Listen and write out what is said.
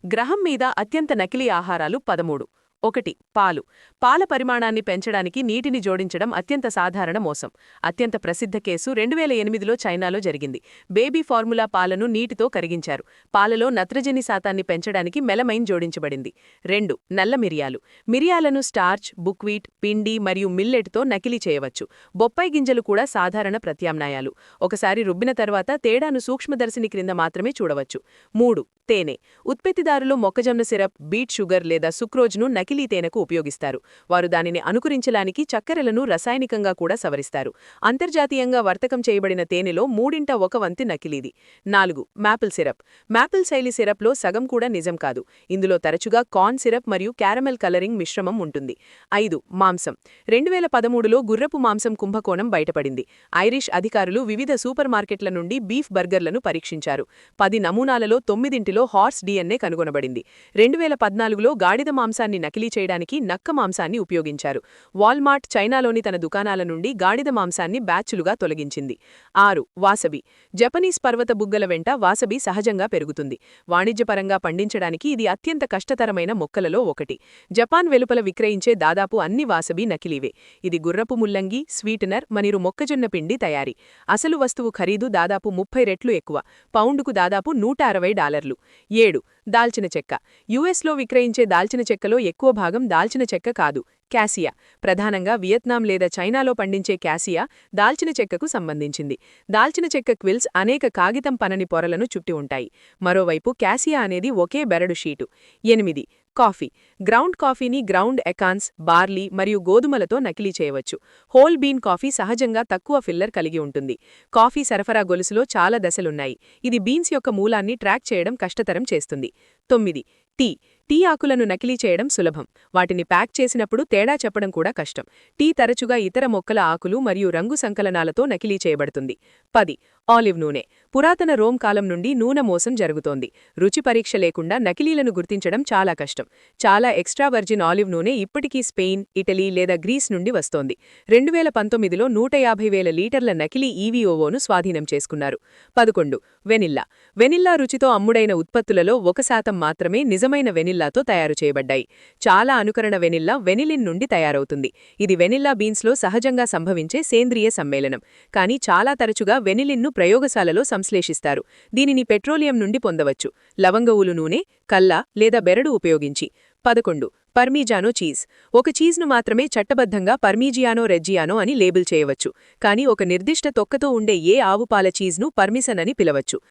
గ్రహం మీద అత్యంత నకిలీ ఆహారాలు 13. 1. పాలు. పాల పరిమాణాన్ని పెంచడానికి నీటిని జోడించడం అత్యంత సాధారణ మోసం. అత్యంత ప్రసిద్ధ కేసు 2008లో చైనాలో జరిగింది. బేబీ ఫార్ములా పాలను నీటితో కరిగించారు. పాలలో నత్రజని శాతాన్ని పెంచడానికి మెలమైన్ జోడించబడింది. 2. నల్ల మిరియాలు. మిరియాలను స్టార్చ్, బుక్వీట్, పిండి మరియు మిల్లెట్తో నకిలీ చేయవచ్చు. బొప్పాయి గింజలు కూడా సాధారణ ప్రత్యామ్నాయాలు. ఒకసారి రుబ్బిన తర్వాత తేడాను సూక్ష్మదర్శిని క్రింద మాత్రమే చూడవచ్చు. 3. తేనె. ఉత్పత్తిదారులు మొక్కజొన్న సిరప్, బీట్ షుగర్ లేదా సుక్రోజ్ను నకిలీ తేనెకు ఉపయోగిస్తారు. వారు దానిని అనుకరించడానికి చక్కెరలను రసాయనికంగా కూడా సవరిస్తారు. అంతర్జాతీయంగా వర్తకం చేయబడిన తేనెలో 1/3 నకిలీది. 4. Maple syrup. మాపిల్ శైలి సిరప్లో సగం కూడా నిజం కాదు. ఇందులో తరచుగా కార్న్ సిరప్ మరియు క్యారమెల్ కలరింగ్ మిశ్రమం ఉంటుంది. 5. మాంసం. 2013లో గుర్రపు మాంసం కుంభకోణం బయటపడింది. ఐరిష్ అధికారులు వివిధ సూపర్ మార్కెట్ల నుండి బీఫ్ బర్గర్లను పరీక్షించారు. 10 నమూనాలలో 9 హార్స్ డిఎన్ఏ కనుగొనబడింది. 2014లో గాడిద మాంసాన్ని నకిలీ చేయడానికి నక్క మాంసాన్ని ఉపయోగించారు. వాల్మార్ట్ చైనాలోని తన దుకాణాల నుండి గాడిద మాంసాన్ని బ్యాచ్లుగా తొలగించింది. 6. వాసబి. జపనీస్ పర్వత బుగ్గల వెంట వాసబి సహజంగా పెరుగుతుంది. వాణిజ్యపరంగా పండించడానికి ఇది అత్యంత కష్టతరమైన మొక్కలలో ఒకటి. జపాన్ వెలుపల విక్రయించే దాదాపు అన్ని వాసబి నకిలీవే. ఇది గుర్రపు ముల్లంగి, స్వీటనర్ మరియు మొక్కజొన్న పిండి తయారీ. అసలు వస్తువు ఖరీదు దాదాపు 30 రెట్లు ఎక్కువ. పౌండుకు దాదాపు $160. 7. దాల్చిన చెక్క. యుఎస్లో విక్రయించే దాల్చిన చెక్కలో ఎక్కువ భాగం దాల్చిన చెక్క కాదు, క్యాసియా. ప్రధానంగా వియత్నాం లేదా చైనాలో పండించే క్యాసియా దాల్చిన చెక్కకు సంబంధించింది. దాల్చిన చెక్క క్విల్స్ అనేక కాగితం పనని పొరలను చుట్టి ఉంటాయి. మరోవైపు క్యాసియా అనేది ఒకే బెరడు షీటు. 8. కాఫీ. గ్రౌండ్ కాఫీని గ్రౌండ్ ఎకాన్స్, బార్లీ మరియు గోధుమలతో నకిలీ చేయవచ్చు. హోల్ బీన్ కాఫీ సహజంగా తక్కువ ఫిల్లర్ కలిగి ఉంటుంది. కాఫీ సరఫరా గొలుసులో చాలా దశలున్నాయి. ఇది బీన్స్ యొక్క మూలాన్ని ట్రాక్ చేయడం కష్టతరం చేస్తుంది. 9. టీ. టీ ఆకులను నకిలీ చేయడం సులభం. వాటిని ప్యాక్ చేసినప్పుడు తేడా చెప్పడం కూడా కష్టం. టీ తరచుగా ఇతర మొక్కల ఆకులు మరియు రంగు సంకలనాలతో నకిలీ చేయబడుతుంది. 10. ఆలివ్ నూనె. పురాతన రోమ్ కాలం నుండి నూనె మోసం జరుగుతోంది. రుచి పరీక్ష లేకుండా నకిలీలను గుర్తించడం చాలా కష్టం. చాలా ఎక్స్ట్రా వర్జిన్ ఆలివ్ నూనె ఇప్పటికీ స్పెయిన్, ఇటలీ లేదా గ్రీస్ నుండి వస్తోంది. 2019లో 150,000 లీటర్ల నకిలీ ఈవీఓఓను స్వాధీనం చేసుకున్నారు. 11. వెనిల్లా. వెనిల్లా రుచితో అమ్ముడైన ఉత్పత్తులలో 1% మాత్రమే నిజమైన వెనిల్లాతో తయారు చేయబడ్డాయి. చాలా అనుకరణ వెనిల్లా వెనిలిన్ నుండి తయారవుతుంది. ఇది వెనిల్లా బీన్స్లో సహజంగా సంభవించే సేంద్రియ సమ్మేళనం. కానీ చాలా తరచుగా వెనిలిన్ను ప్రయోగశాలలో సంశ్లేషిస్తారు. దీనిని పెట్రోలియం నుండి పొందవచ్చు, లవంగవులు నూనె, కల్ల లేదా బెరడు ఉపయోగించి. 11. పర్మీజానో చీజ్. ఒక చీజ్ను మాత్రమే చట్టబద్ధంగా పర్మీజియానో రెజ్జియానో అని లేబుల్ చేయవచ్చు. కానీ ఒక నిర్దిష్ట తొక్కతో ఉండే ఏ ఆవుపాల చీజ్ను పర్మిసన్ అని పిలవచ్చు.